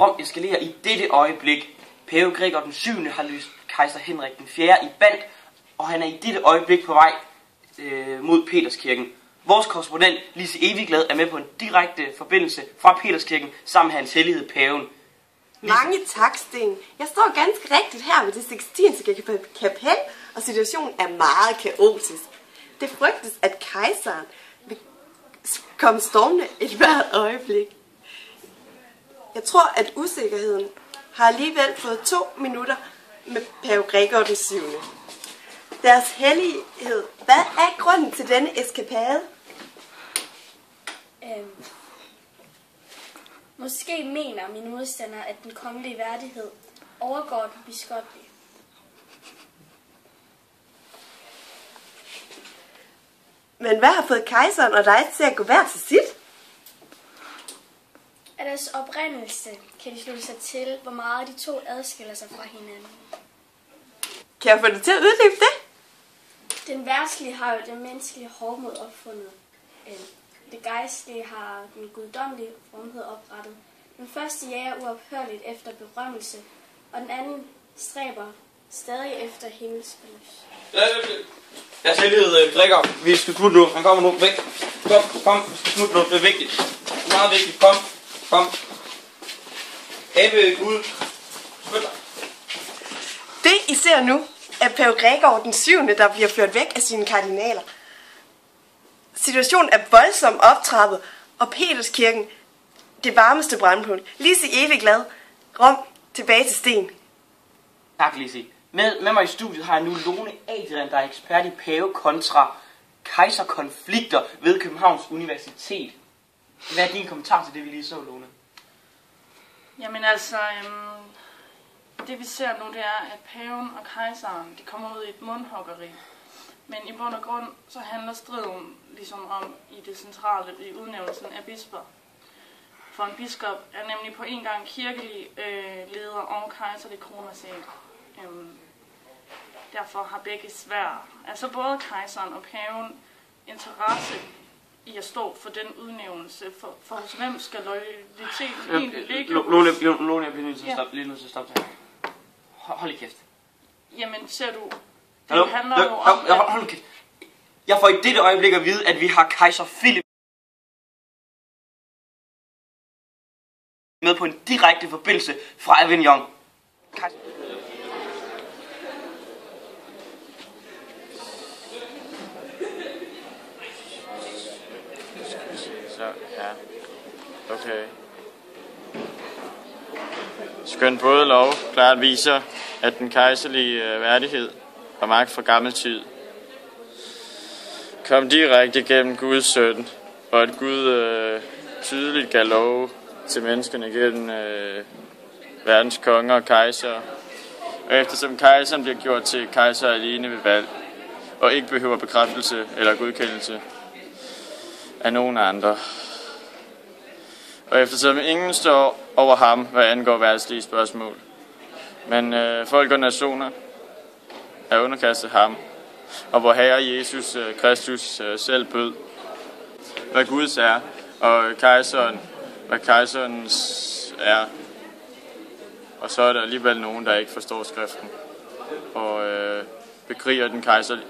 Rom eskalerer i dette øjeblik. Pave Gregor den 7. har løst kejser Henrik den 4. i band, og han er i dette øjeblik på vej mod Peterskirken. Vores korrespondent Lise Evigglad er med på en direkte forbindelse fra Peterskirken sammen med hans hellighed paven. Mange tak, Sten. Jeg står ganske rigtigt her ved det Sixtinske kapel, og situationen er meget kaotisk. Det frygtes, at kejseren vil komme stormende et hvert øjeblik. Jeg tror, at usikkerheden har alligevel fået 2 minutter med pave Gregor den 7. Deres hellighed, hvad er grunden til denne eskapade? Måske mener mine modstandere, at den kongelige værdighed overgår den biskoppelige. Men hvad har fået kejseren og dig til at gå hver til sit? Af deres oprindelse kan de slutte sig til, hvor meget de to adskiller sig fra hinanden. Kan jeg få dig til at uddybe det? Den verdslige har jo den menneskelige hovmod opfundet. Det gejstlige har den guddommelige fromhed oprettet. Den første jager uophørligt efter berømmelse, og den anden stræber stadig efter himmelsbeløs. Deres hellighed Gregor, vi skal smutte nu. Han kommer nu. Væk. Kom. Vi skal smutte nu. Det er vigtigt. Det er meget vigtigt. Kom. Ebbe Gud. Smut dig. Det I ser nu er pave Gregor den 7. der bliver ført væk af sine kardinaler. Situationen er voldsomt optrappet, og Peterskirken det varmeste brandpunkt. Lise Evigglad, Rom, tilbage til Sten. Tak, Lise. Med mig i studiet har jeg nu Lone Adrian, der er ekspert i pave kontra kejserkonflikter ved Københavns Universitet. Hvad er din kommentar til det, vi lige så, Lone? Jamen altså, det vi ser nu, det er, at paven og kejseren, de kommer ud i et mundhuggeri. Men i bund og grund, så handler striden ligesom om i det centrale i udnævnelsen af bisper. For en biskop er nemlig på en gang kirkelig leder og kejserlig kronersag. Derfor har begge svær, altså både kejseren og paven, interesse i at stå for den udnævnelse, for hos hvem skal loyalitet egentlig ligge. Lone, jeg bliver nødt til at stoppe her. Hold i kæft. Jamen, ser du, det handler jo om... Hold kæft. Jeg får i dette øjeblik at vide, at vi har kejser Philip med på en direkte forbindelse fra Avignon. Så, ja. Okay. Skønt både lov klart viser, at den kejserlige værdighed og magt fra gammel tid kom direkte gennem Guds søn, og at Gud tydeligt gav lov til menneskene gennem verdens konger og kejser. Og eftersom kejseren bliver gjort til kejser alene ved valg, og ikke behøver bekræftelse eller godkendelse af nogen andre. Og eftersom ingen står over ham, hvad angår verdslige spørgsmål, men folk og nationer er underkastet ham, og hvor Herre Jesus Kristus selv bød, hvad Guds er, og kejseren, hvad kejserens er. Og så er der alligevel nogen, der ikke forstår skriften, og bekriger den kejserlige